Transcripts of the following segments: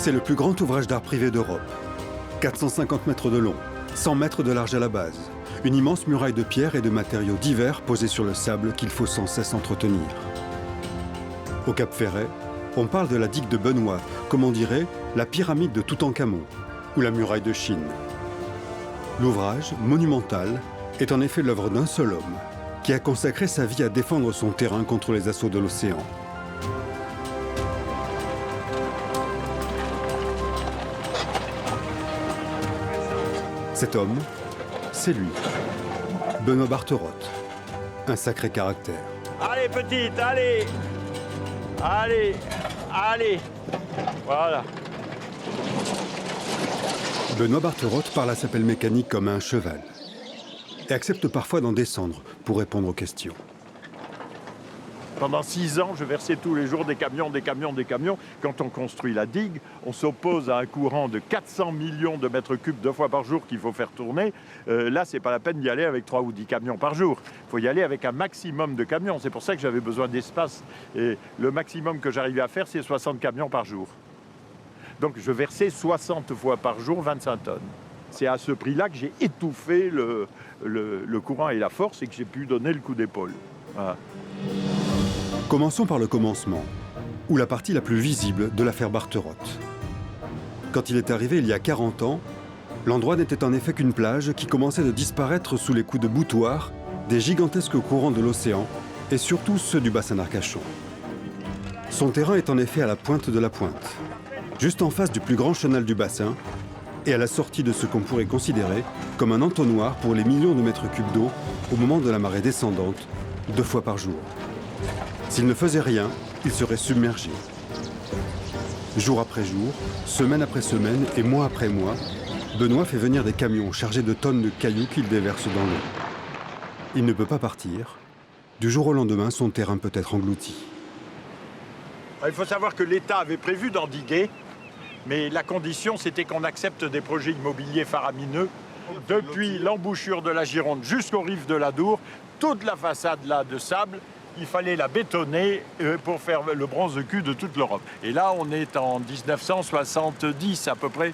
C'est le plus grand ouvrage d'art privé d'Europe. 450 mètres de long, 100 mètres de large à la base. Une immense muraille de pierre et de matériaux divers posés sur le sable qu'il faut sans cesse entretenir. Au Cap Ferret, on parle de la digue de Benoît, comme on dirait la pyramide de Toutankhamon ou la muraille de Chine. L'ouvrage, monumental, est en effet l'œuvre d'un seul homme qui a consacré sa vie à défendre son terrain contre les assauts de l'océan. Cet homme, c'est lui, Benoît Barterotte, un sacré caractère. Allez petite, allez, allez, allez, voilà. Benoît Barterotte parle à sa pelle mécanique comme à un cheval et accepte parfois d'en descendre pour répondre aux questions. Pendant 6 ans, je versais tous les jours des camions, des camions, des camions. Quand on construit la digue, on s'oppose à un courant de 400 millions de mètres cubes 2 fois par jour qu'il faut faire tourner. Là, c'est pas la peine d'y aller avec 3 ou 10 camions par jour. Il faut y aller avec un maximum de camions. C'est pour ça que j'avais besoin d'espace. Et le maximum que j'arrivais à faire, c'est 60 camions par jour. Donc je versais 60 fois par jour 25 tonnes. C'est à ce prix-là que j'ai étouffé le courant et la force et que j'ai pu donner le coup d'épaule. Voilà. Commençons par le commencement, ou la partie la plus visible de l'affaire Barterotte. Quand il est arrivé il y a 40 ans, l'endroit n'était en effet qu'une plage qui commençait de disparaître sous les coups de boutoir des gigantesques courants de l'océan et surtout ceux du bassin d'Arcachon. Son terrain est en effet à la pointe de la pointe, juste en face du plus grand chenal du bassin et à la sortie de ce qu'on pourrait considérer comme un entonnoir pour les millions de mètres cubes d'eau au moment de la marée descendante, 2 fois par jour. S'il ne faisait rien, il serait submergé. Jour après jour, semaine après semaine et mois après mois, Benoît fait venir des camions chargés de tonnes de cailloux qu'il déverse dans l'eau. Il ne peut pas partir. Du jour au lendemain, son terrain peut être englouti. Il faut savoir que l'État avait prévu d'endiguer, mais la condition, c'était qu'on accepte des projets immobiliers faramineux. Depuis l'embouchure de la Gironde jusqu'aux rives de l'Adour, toute la façade là de sable, il fallait la bétonner pour faire le bronze de cul de toute l'Europe. Et là, on est en 1970 à peu près.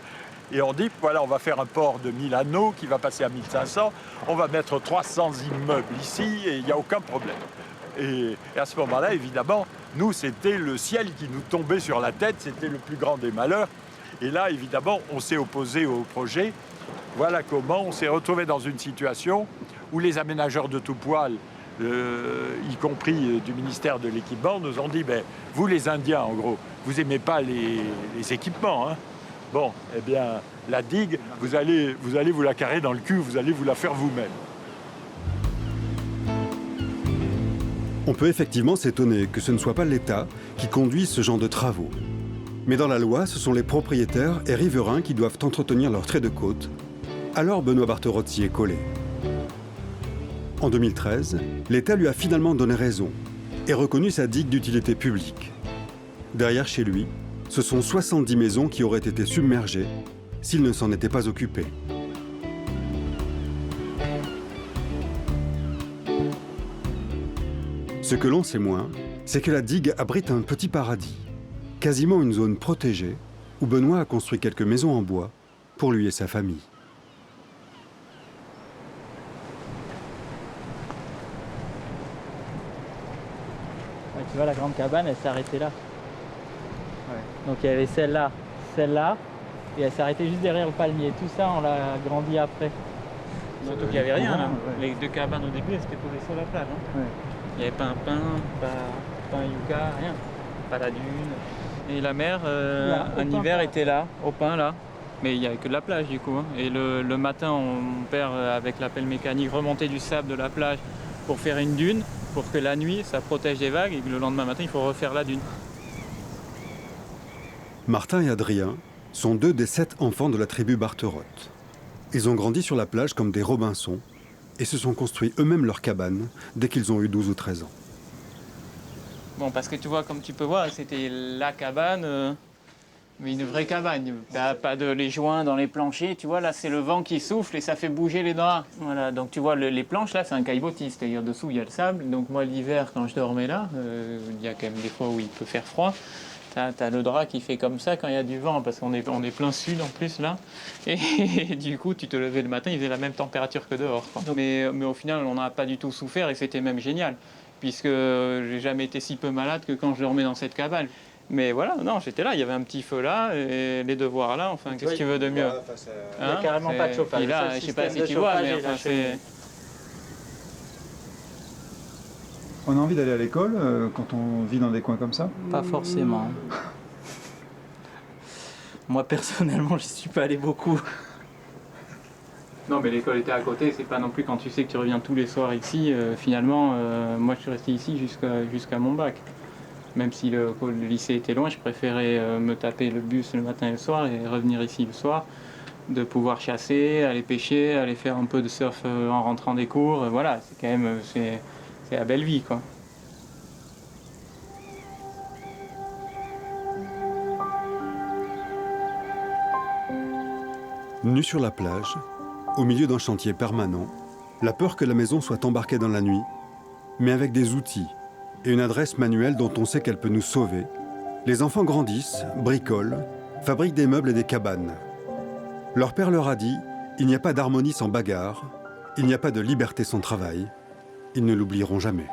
Et on dit, voilà, on va faire un port de 1000 anneaux qui va passer à 1500. On va mettre 300 immeubles ici et il n'y a aucun problème. Et à ce moment-là, évidemment, nous, c'était le ciel qui nous tombait sur la tête. C'était le plus grand des malheurs. Et là, évidemment, on s'est opposé au projet. Voilà comment on s'est retrouvé dans une situation où les aménageurs de tout poil, y compris du ministère de l'Équipement, nous ont dit vous les Indiens, en gros, vous n'aimez pas les équipements. Hein. Bon, eh bien, la digue, vous allez vous la carrer dans le cul, vous allez vous la faire vous-même. On peut effectivement s'étonner que ce ne soit pas l'État qui conduise ce genre de travaux. Mais dans la loi, ce sont les propriétaires et riverains qui doivent entretenir leurs traits de côte. Alors Benoît Barterotte s'y est collé. En 2013, l'État lui a finalement donné raison et reconnu sa digue d'utilité publique. Derrière chez lui, ce sont 70 maisons qui auraient été submergées s'il ne s'en était pas occupé. Ce que l'on sait moins, c'est que la digue abrite un petit paradis, quasiment une zone protégée où Benoît a construit quelques maisons en bois pour lui et sa famille. Tu vois, la grande cabane, elle s'est arrêtée là. Ouais. Donc il y avait celle-là, et elle s'est arrêtée juste derrière le palmier. Tout ça, on l'a agrandi après. Surtout qu'il n'y avait rien là. Ouais. Les 2 cabanes au début, elles étaient posées sur la plage. Hein. Ouais. Il n'y avait pas un pin, pas un yucca, rien. Pas la dune. Et la mer, un hiver, était là, au pin là. Mais il n'y avait que de la plage du coup. Hein. Et le matin, mon père, avec la pelle mécanique, remontait du sable de la plage pour faire une dune, pour que la nuit, ça protège des vagues et que le lendemain matin, il faut refaire la dune. Martin et Adrien sont 2 des 7 enfants de la tribu Barterotte. Ils ont grandi sur la plage comme des Robinson et se sont construits eux-mêmes leur cabane dès qu'ils ont eu 12 ou 13 ans. Bon, parce que tu vois, comme tu peux voir, c'était la cabane, mais une vraie cabane. Pas de les joints dans les planchers, tu vois, là c'est le vent qui souffle et ça fait bouger les draps. Voilà, donc tu vois, les planches là, c'est un caillebotis, c'est-à-dire dessous il y a le sable. Donc moi l'hiver, quand je dormais là, il y a quand même des fois où il peut faire froid. T'as le drap qui fait comme ça quand il y a du vent, parce qu'on est plein sud en plus là. Et du coup, tu te levais le matin, il faisait la même température que dehors, quoi. Mais au final, on n'a pas du tout souffert et c'était même génial, puisque j'ai jamais été si peu malade que quand je dormais dans cette cabane. Mais voilà, non, j'étais là, il y avait un petit feu là, et les devoirs là, enfin, qu'est-ce que tu veux de mieux? Voilà, Il n'y a carrément pas de chauffage. Puis là, je sais pas si tu vois, mais enfin, c'est... On a envie d'aller à l'école quand on vit dans des coins comme ça? Pas forcément. Moi, personnellement, j'y suis pas allé beaucoup. Non, mais l'école était à côté, c'est pas non plus quand tu sais que tu reviens tous les soirs ici. Finalement, moi, je suis resté ici jusqu'à mon bac. Même si le lycée était loin, je préférais me taper le bus le matin et le soir et revenir ici le soir, de pouvoir chasser, aller pêcher, aller faire un peu de surf en rentrant des cours. Voilà, c'est quand même c'est la belle vie, quoi. Nu sur la plage, au milieu d'un chantier permanent, la peur que la maison soit embarquée dans la nuit, mais avec des outils et une adresse manuelle dont on sait qu'elle peut nous sauver, les enfants grandissent, bricolent, fabriquent des meubles et des cabanes. Leur père leur a dit, il n'y a pas d'harmonie sans bagarre, il n'y a pas de liberté sans travail. Ils ne l'oublieront jamais.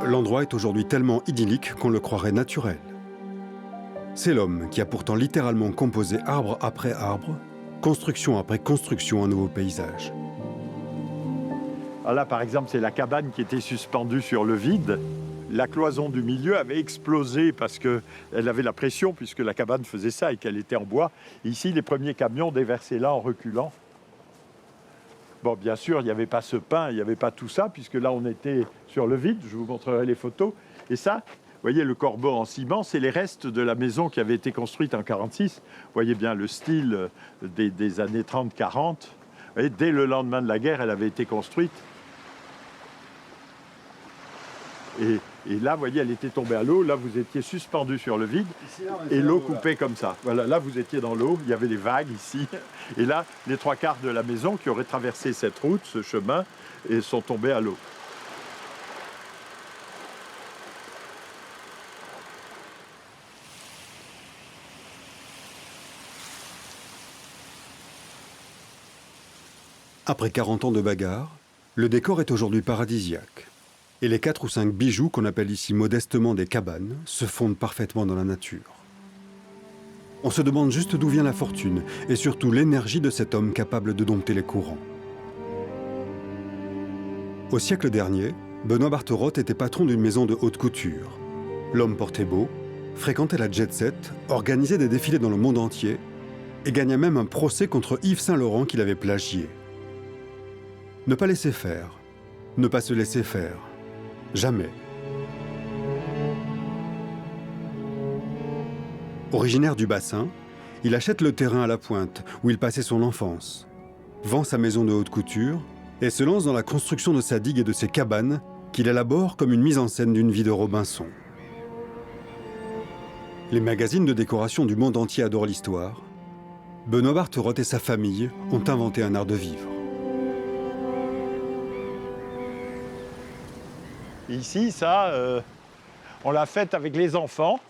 L'endroit est aujourd'hui tellement idyllique qu'on le croirait naturel. C'est l'homme qui a pourtant littéralement composé arbre après arbre, construction après construction, un nouveau paysage. Alors là, par exemple, c'est la cabane qui était suspendue sur le vide. La cloison du milieu avait explosé parce qu'elle avait la pression, puisque la cabane faisait ça et qu'elle était en bois. Ici, les premiers camions déversaient là en reculant. Bon, bien sûr, il n'y avait pas ce pain, il n'y avait pas tout ça, puisque là, on était sur le vide. Je vous montrerai les photos. Et ça, vous voyez, le corbeau en ciment, c'est les restes de la maison qui avait été construite en 1946. Vous voyez bien le style des années 30-40. Dès le lendemain de la guerre, elle avait été construite. Et là, vous voyez, elle était tombée à l'eau. Là, vous étiez suspendu sur le vide. Ici, là, et l'eau coupait comme ça. Voilà, là, vous étiez dans l'eau. Il y avait des vagues ici. Et là, les 3/4 de la maison qui auraient traversé cette route, ce chemin, et sont tombés à l'eau. Après 40 ans de bagarre, le décor est aujourd'hui paradisiaque. Et les 4 ou 5 bijoux qu'on appelle ici modestement des cabanes se fondent parfaitement dans la nature. On se demande juste d'où vient la fortune et surtout l'énergie de cet homme capable de dompter les courants. Au siècle dernier, Benoît Bartherotte était patron d'une maison de haute couture. L'homme portait beau, fréquentait la jet-set, organisait des défilés dans le monde entier et gagna même un procès contre Yves Saint-Laurent qu'il avait plagié. Ne pas laisser faire, ne pas se laisser faire. Jamais. Originaire du bassin, il achète le terrain à la Pointe, où il passait son enfance, vend sa maison de haute couture et se lance dans la construction de sa digue et de ses cabanes, qu'il élabore comme une mise en scène d'une vie de Robinson. Les magazines de décoration du monde entier adorent l'histoire. Benoît Bartherotte et sa famille ont inventé un art de vivre. Ici, ça, on l'a fait avec les enfants.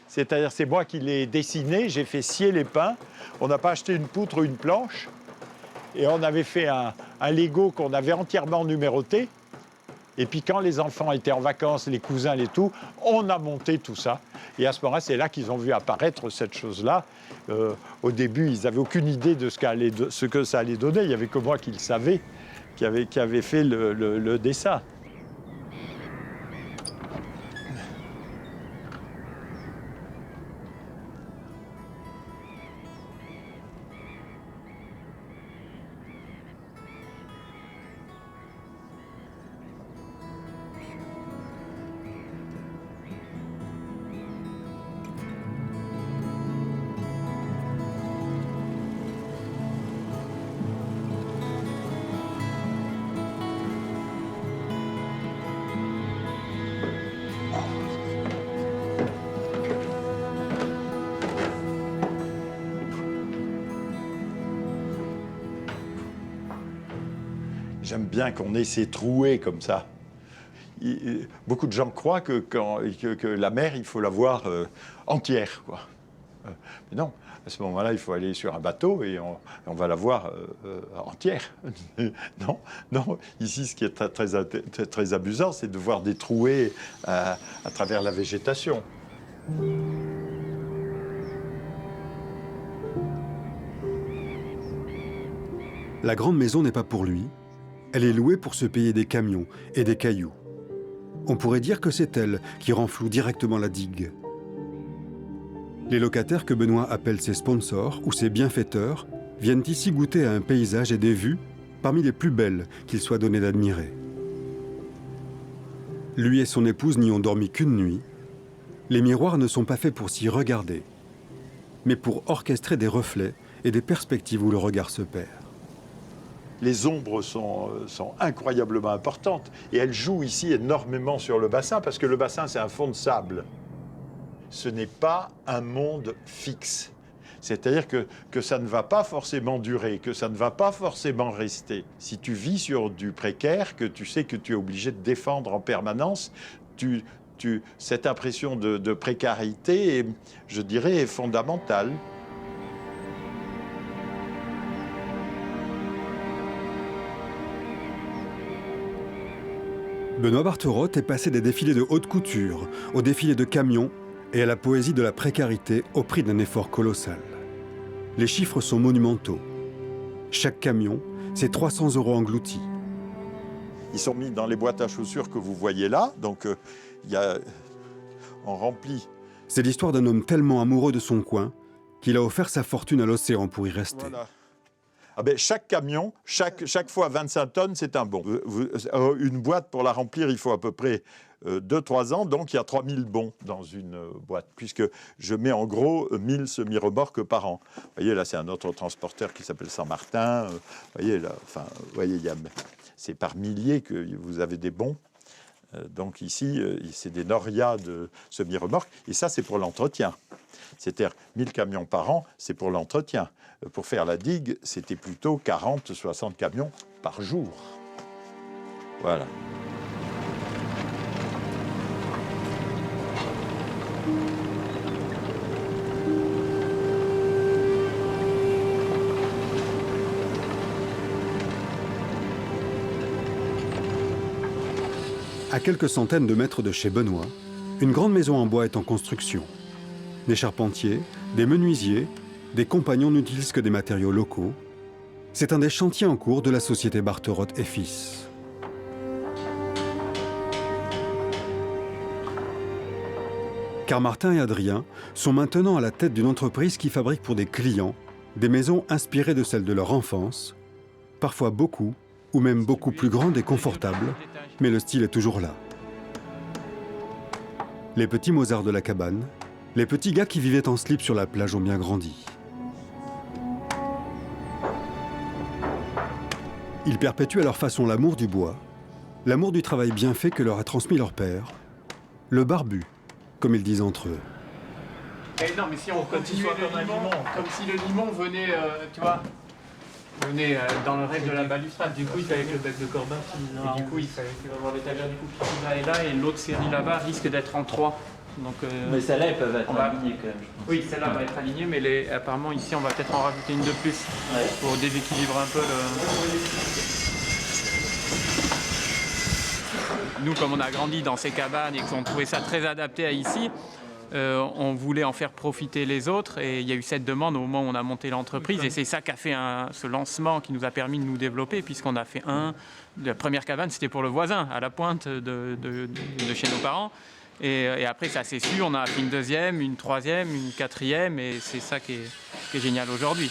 C'est-à-dire, c'est moi qui l'ai dessiné, j'ai fait scier les pins. On n'a pas acheté une poutre ou une planche. Et on avait fait un Lego qu'on avait entièrement numéroté. Et puis quand les enfants étaient en vacances, les cousins, les tout, on a monté tout ça. Et à ce moment-là, c'est là qu'ils ont vu apparaître cette chose-là. Au début, ils n'avaient aucune idée de ce que ça allait donner. Il n'y avait que moi qui le savais, qui avait fait le dessin. J'aime bien qu'on ait ces trouées comme ça. beaucoup de gens croient que la mer, il faut la voir entière, quoi. Mais non, à ce moment-là, il faut aller sur un bateau et on va la voir entière. Non, non. Ici, ce qui est très amusant, c'est de voir des trouées à travers la végétation. La grande maison n'est pas pour lui. Elle est louée pour se payer des camions et des cailloux. On pourrait dire que c'est elle qui renfloue directement la digue. Les locataires que Benoît appelle ses sponsors ou ses bienfaiteurs viennent ici goûter à un paysage et des vues parmi les plus belles qu'il soit donné d'admirer. Lui et son épouse n'y ont dormi qu'une nuit. Les miroirs ne sont pas faits pour s'y regarder, mais pour orchestrer des reflets et des perspectives où le regard se perd. Les ombres sont incroyablement importantes et elles jouent ici énormément sur le bassin parce que le bassin, c'est un fond de sable. Ce n'est pas un monde fixe. C'est-à-dire que ça ne va pas forcément durer, que ça ne va pas forcément rester. Si tu vis sur du précaire, que tu sais que tu es obligé de défendre en permanence, cette impression de précarité, je dirais, est fondamentale. Benoît Bartherotte est passé des défilés de haute couture aux défilés de camions et à la poésie de la précarité au prix d'un effort colossal. Les chiffres sont monumentaux. Chaque camion, c'est 300 € engloutis. Ils sont mis dans les boîtes à chaussures que vous voyez là, donc on remplit. C'est l'histoire d'un homme tellement amoureux de son coin qu'il a offert sa fortune à l'océan pour y rester. Voilà. Ah ben, chaque camion, chaque fois 25 tonnes, c'est un bon. Une boîte, pour la remplir, il faut à peu près 2-3 ans, donc il y a 3000 bons dans une boîte, puisque je mets en gros 1000 semi-remorques par an. Vous voyez, là, c'est un autre transporteur qui s'appelle Saint-Martin. Vous voyez, là, enfin, vous voyez, c'est par milliers que vous avez des bons. Donc ici, c'est des norias de semi-remorques, et ça, c'est pour l'entretien. C'est-à-dire 1000 camions par an, c'est pour l'entretien. Pour faire la digue, c'était plutôt 40-60 camions par jour. Voilà. À quelques centaines de mètres de chez Benoît, une grande maison en bois est en construction. Des charpentiers, des menuisiers, des compagnons n'utilisent que des matériaux locaux. C'est un des chantiers en cours de la société Bartherotte et Fils. Car Martin et Adrien sont maintenant à la tête d'une entreprise qui fabrique pour des clients des maisons inspirées de celles de leur enfance, parfois beaucoup, ou même beaucoup plus grandes et confortables, mais le style est toujours là. Les petits Mozart de la cabane, les petits gars qui vivaient en slip sur la plage ont bien grandi. Ils perpétuent à leur façon l'amour du bois, l'amour du travail bien fait que leur a transmis leur père, le barbu, comme ils disent entre eux. Et non, mais si on continuait le limon, comme si le limon venait, tu vois, venait dans le rêve de la balustrade. Du coup, il fallait que le bec de Corbin finisse. Et du coup, il fallait qu'il va avoir l'étagère du coup qui là et là, et l'autre série là-bas risque d'être en 3. Donc, mais celles-là, elles peuvent être alignées quand même. Je pense. Oui, celle-là va être alignée, mais apparemment ici, on va peut-être en rajouter une de plus pour déséquilibrer un peu le... Nous, comme on a grandi dans ces cabanes et qu'on trouvait ça très adapté à ici, on voulait en faire profiter les autres et il y a eu cette demande au moment où on a monté l'entreprise et c'est ça qui a fait ce lancement qui nous a permis de nous développer puisqu'on a fait la première cabane, c'était pour le voisin à la pointe de chez nos parents. Et après, ça s'est su, on a fait une deuxième, une troisième, une quatrième, et c'est ça qui est génial aujourd'hui.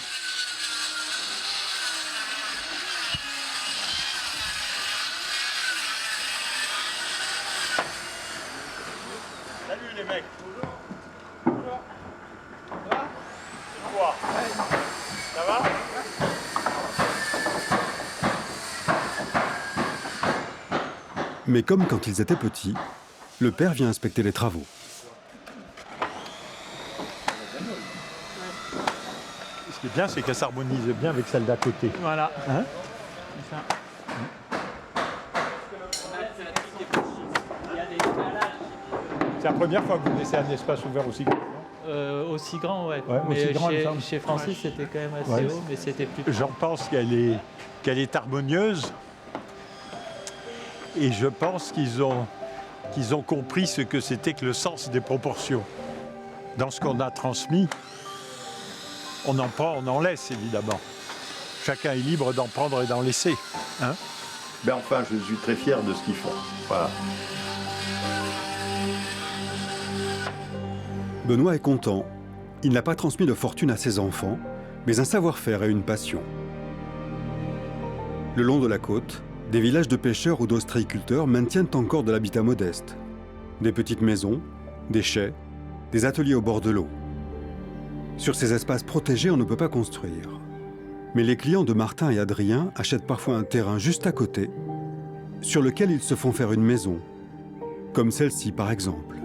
Salut les mecs. Bonjour. Ça va? C'est quoi? Ça va? Mais comme quand ils étaient petits, le père vient inspecter les travaux. Ce qui est bien, c'est qu'elle s'harmonise bien avec celle d'à côté. Voilà. Hein? C'est ça. C'est la première fois que vous laissez un espace ouvert aussi grand. Aussi grand, ouais. Ouais, Mais aussi grand, il me semble. chez Francis, c'était quand même assez Ouais. haut, mais c'était plus. J'en pense qu'elle est harmonieuse. Et je pense qu'ils ont compris ce que c'était que le sens des proportions. Dans ce qu'on a transmis, on en prend, on en laisse, évidemment. Chacun est libre d'en prendre et d'en laisser. Hein? Ben enfin, je suis très fier de ce qu'ils font. Voilà. Benoît est content. Il n'a pas transmis de fortune à ses enfants, mais un savoir-faire et une passion. Le long de la côte, des villages de pêcheurs ou d'ostréiculteurs maintiennent encore de l'habitat modeste. Des petites maisons, des chais, des ateliers au bord de l'eau. Sur ces espaces protégés, on ne peut pas construire. Mais les clients de Martin et Adrien achètent parfois un terrain juste à côté, sur lequel ils se font faire une maison, comme celle-ci par exemple.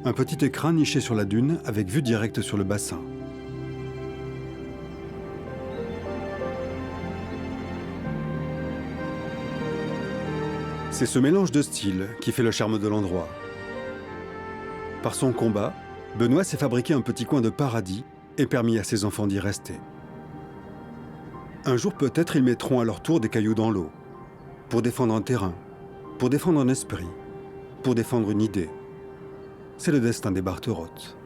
Un petit écrin niché sur la dune avec vue directe sur le bassin. C'est ce mélange de styles qui fait le charme de l'endroit. Par son combat, Benoît s'est fabriqué un petit coin de paradis et permis à ses enfants d'y rester. Un jour peut-être ils mettront à leur tour des cailloux dans l'eau, pour défendre un terrain, pour défendre un esprit, pour défendre une idée. C'est le destin des Bartherottes.